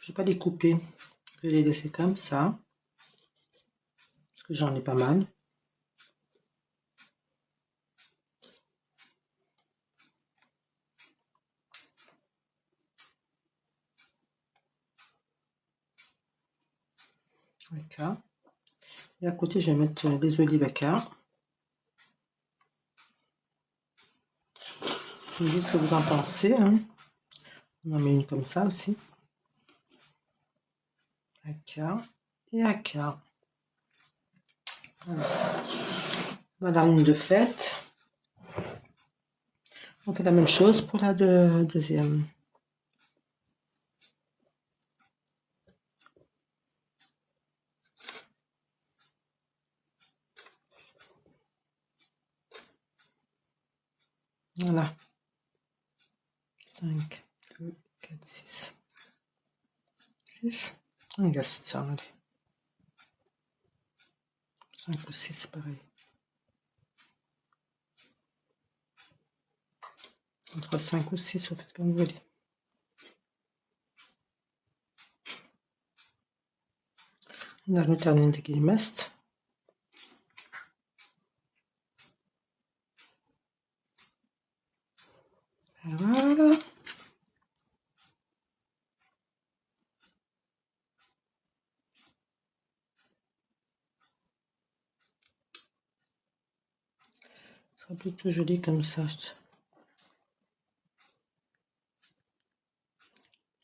Je vais pas les couper. Je vais les laisser comme ça. Parce que j'en ai pas mal. D'accord. Et à côté, je vais mettre des olives à cœur. Vous me dites ce que vous en pensez. Hein. On en met une comme ça aussi. À cœur et à cœur. Voilà une de faite. On fait la même chose pour la deuxième. Voilà. 5, 2, 4, 6. 6. On reste ça, allez. 5 ou 6, pareil. Entre 5 ou 6, vous faites comme vous voulez. Daar nu termine de mest. Et voilà. Ce sera plutôt joli comme ça.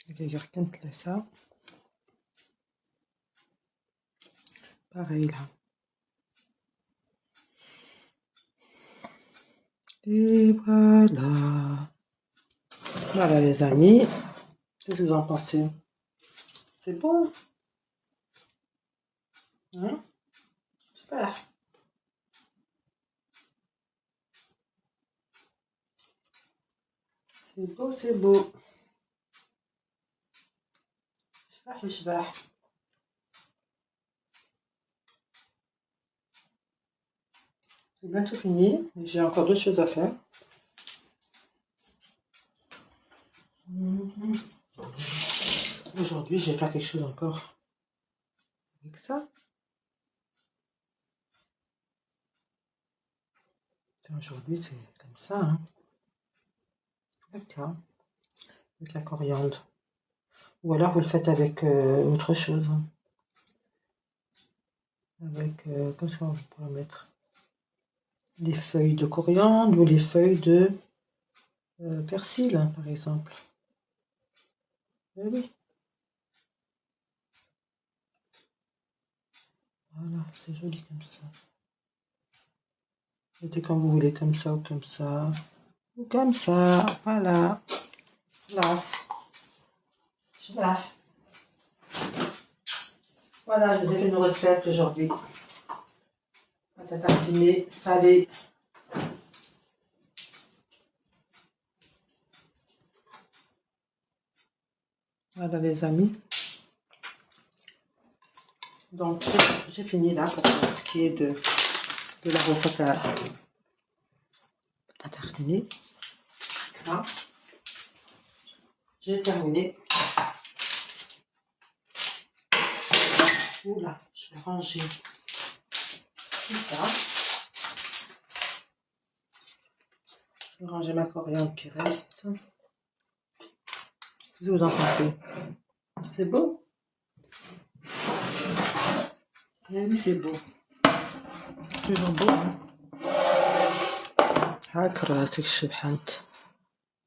Regarde là ça. Pareil là. Et voilà. Voilà les amis. Qu'est-ce que vous en pensez? C'est bon? Hein? Super. C'est beau, c'est beau. شباح. C'est bientôt fini. J'ai encore d'autres choses à faire. Aujourd'hui, je vais faire quelque chose encore avec ça. Aujourd'hui, c'est comme ça. Hein. D'accord. Avec la coriandre. Ou alors, vous le faites avec autre chose. Hein. Avec, comme ça, on pourrait mettre les feuilles de coriandre ou les feuilles de persil, hein, par exemple. Oui. Voilà, c'est joli comme ça. Mettez comme vous voulez, comme ça ou comme ça. Ou comme ça, voilà. Place. Voilà, je vous ai fait une recette aujourd'hui. Pâte à tartiner, salée. Voilà les amis. Donc j'ai fini là pour ce qui est de la recette à tartiner. Là, j'ai terminé. Oula, je vais ranger tout ça. Je vais ranger ma coriandre qui reste. Qu'est-ce que vous en pensez? C'est beau? Oui, c'est beau. Toujours beau, hein? هاك راسك شبحنت.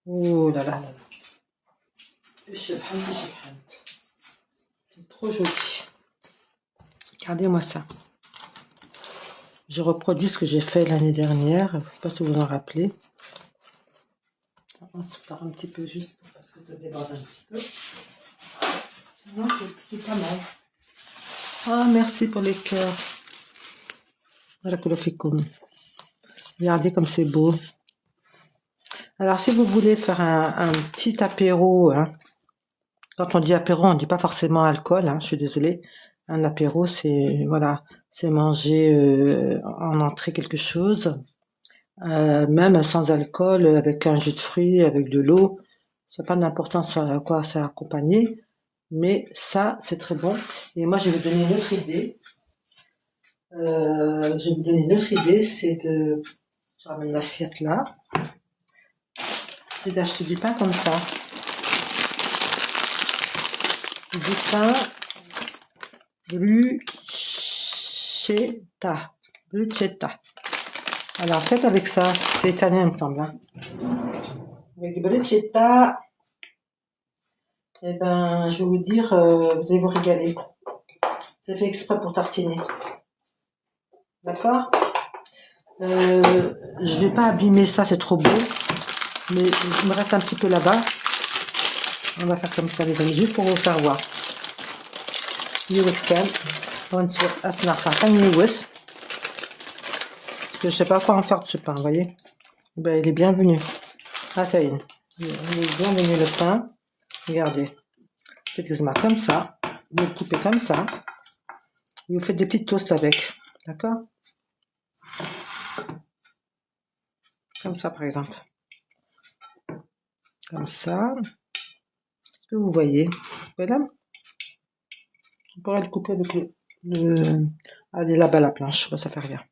Oh là là là là. شبحنت. C'est trop joli. Regardez-moi ça. J'ai reproduit ce que j'ai fait l'année dernière. Je ne sais pas si vous en rappelez. On se part un petit peu juste parce que ça déborde un petit peu. Sinon, c'est pas mal. Ah, merci pour les cœurs. Voilà que le fait comme. Regardez comme c'est beau. Alors, si vous voulez faire un petit apéro, hein, quand on dit apéro, on ne dit pas forcément alcool, hein, je suis désolée. Un apéro, c'est voilà, c'est manger en entrée quelque chose, même sans alcool, avec un jus de fruits, avec de l'eau. C'est pas d'importance à quoi c'est accompagné. Mais ça, c'est très bon. Et moi, je vais vous donner une autre idée. C'est de... Je ramène l'assiette là. C'est d'acheter du pain comme ça. Du pain bruschetta. Bruschetta. Alors, faites avec ça. C'est italien, il me semble. Hein. Avec bruschetta, eh ben, je vais vous dire, vous allez vous régaler. C'est fait exprès pour tartiner. D'accord? Je vais pas abîmer ça, c'est trop beau. Mais il me reste un petit peu là-bas. On va faire comme ça, les amis, juste pour vous faire voir. Parce que je sais pas quoi en faire de ce pain, vous voyez. Ben, il est bienvenu. Il est bienvenu le pain. Regardez. Faites comme ça. Vous le coupez comme ça. Et vous faites des petites toasts avec. D'accord? Comme ça, par exemple. Comme ça. Que vous voyez. Voilà. On pourrait le couper avec allez, là-bas, la planche. Ça fait rien.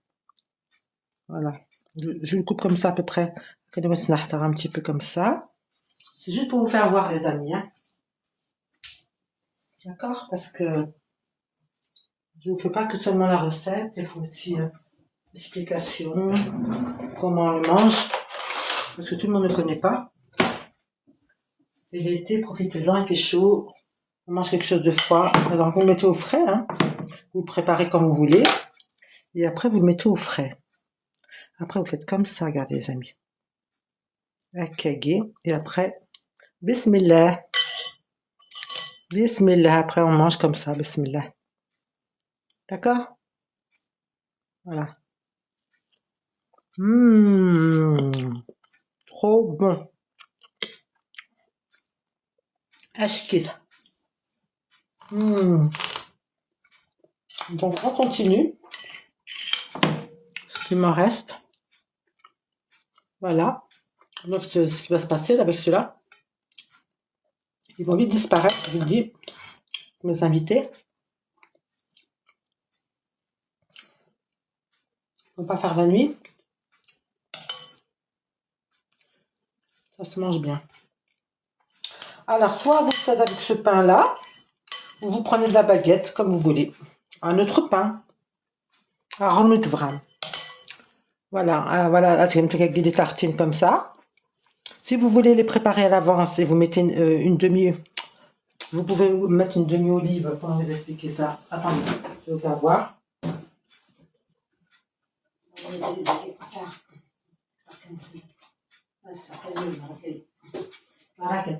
Voilà. Je le coupe comme ça, à peu près. Un petit peu comme ça. C'est juste pour vous faire voir, les amis. Hein. D'accord? Parce que je ne vous fais pas que seulement la recette. Il faut aussi l'explication. Comment on le mange. Parce que tout le monde ne connaît pas. C'est l'été, profitez-en, il fait chaud. On mange quelque chose de froid. Alors, vous le mettez au frais. Hein. Vous le préparez comme vous voulez. Et après, vous le mettez au frais. Après, vous faites comme ça, regardez, les amis. Et après, bismillah. Bismillah. Après, on mange comme ça, bismillah. D'accord? Voilà. Trop bon. Ashkid. Donc, on continue. Ce qui m'en reste. Voilà. Donc, ce qui va se passer là, avec ceux-là. Ils vont vite disparaître, je vous le dis. Mes invités. On va pas faire la nuit. Ça se mange bien. Alors, soit vous faites avec ce pain-là, ou vous prenez de la baguette, comme vous voulez. Un autre pain. Voilà, voilà, des tartines comme ça. Si vous voulez les préparer à l'avance et vous mettez une demi... Vous pouvez mettre une demi-olive. Comment vous expliquer ça? Attendez, je vais vous faire voir.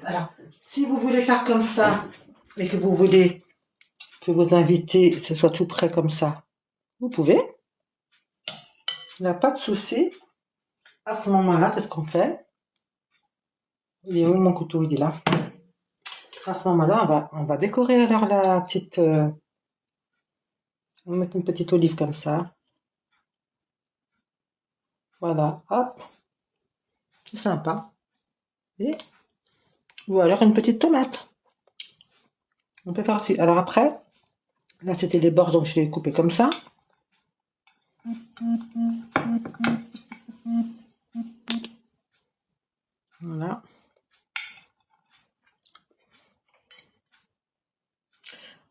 Alors, si vous voulez faire comme ça et que vous voulez que vos invités, ce soit tout prêt comme ça, vous pouvez. Il n'y a pas de souci. À ce moment-là, qu'est-ce qu'on fait? Il est où mon couteau? Il est là. À ce moment-là, on va décorer alors la petite... on va mettre une petite olive comme ça. Voilà, hop. C'est sympa. Et, ou alors une petite tomate. On peut faire aussi. Alors après, là c'était les bords, donc je vais les couper comme ça. Voilà.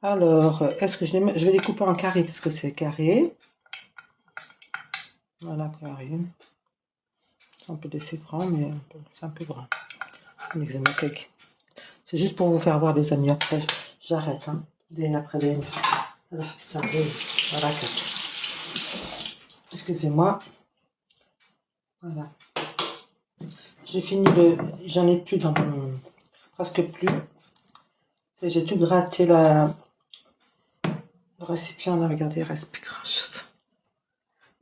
Alors, est-ce que je vais les couper en carré parce que c'est carré. Voilà, carré. On peut laisser grand, mais c'est un peu grand. C'est juste pour vous faire voir, des amis. Après, j'arrête. Hein. Après, ça voilà. Excusez-moi. Voilà. J'ai fini j'en ai plus dans mon... Presque plus. J'ai tout gratté le récipient. Là, regardez, il reste plus grand chose.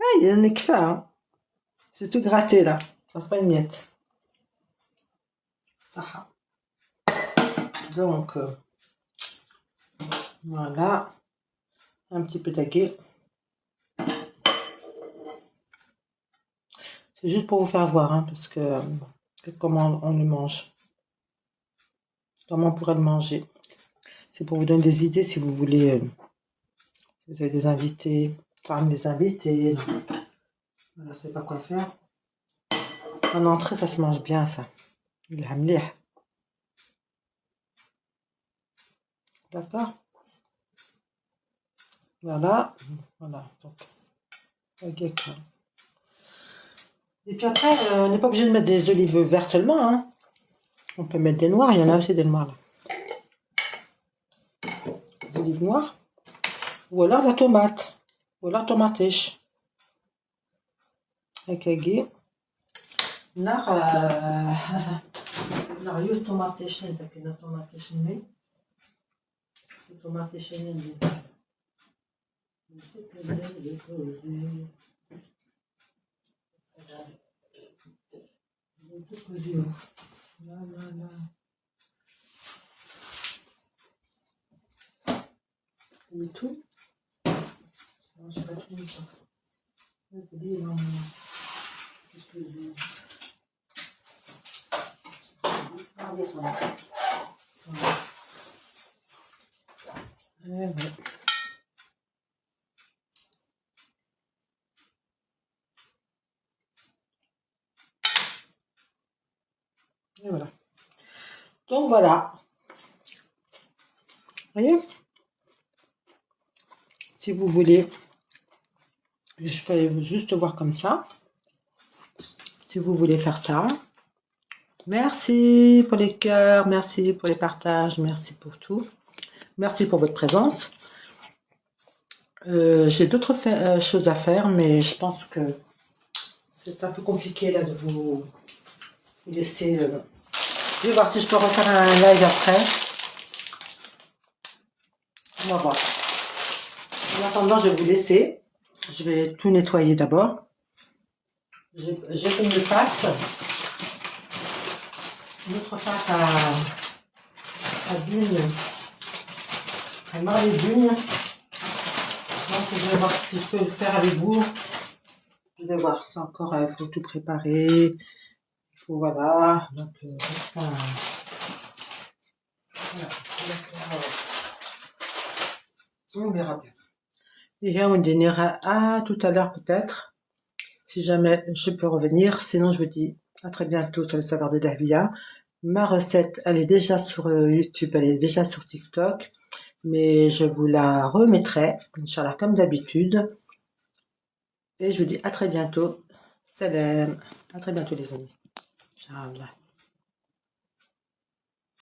Ah, il y en a que ça. Hein. C'est tout gratté là. C'est pas une miette. Ça. Donc, voilà. Un petit peu tagué. C'est juste pour vous faire voir, hein, parce que comment on le mange. Comment on pourrait le manger. C'est pour vous donner des idées si vous voulez, si vous avez des invités, enfin des invités, voilà, c'est pas quoi faire. En entrée, ça se mange bien, ça. Il a مليح. D'accord? Voilà, voilà. Donc, baguette. Et puis après, on n'est pas obligé de mettre des olives vertes seulement, hein. On peut mettre des noirs, il y en a aussi des noirs là. Des olives noires. Ou alors la tomate. Ou alors tomatisch. هكاكي نار نار يو tomatisch هذاك كاين tomatisch ني tomatisch ني نسيت اللي كوزي كوزي لا لا لا tout non j'ai pas tout mis ça c'est bien Et voilà. Donc voilà. Vous voyez? Si vous voulez, je fais juste voir comme ça. Si vous voulez faire ça. Merci pour les cœurs, merci pour les partages, merci pour tout. Merci pour votre présence. J'ai d'autres choses à faire, mais je pense que c'est un peu compliqué là de vous laisser. Je vais voir si je peux refaire un live après. On va voir. En attendant, je vais vous laisser. Je vais tout nettoyer d'abord. J'ai fait une pâte. Une autre pâte à bugne. À marre les bugnes. Donc je vais voir si je peux le faire avec vous. Je vais voir. C'est encore, il faut tout préparer. Il faut, voilà. Donc, voilà. On verra bien. Et on dînera à tout à l'heure peut-être. Si jamais je peux revenir. Sinon, je vous dis à très bientôt sur le savoir de Dahlia. Ma recette, elle est déjà sur YouTube, elle est déjà sur TikTok. Mais je vous la remettrai, Inch'Allah, comme d'habitude. Et je vous dis à très bientôt. Salam. À très bientôt, les amis. Inch'Allah.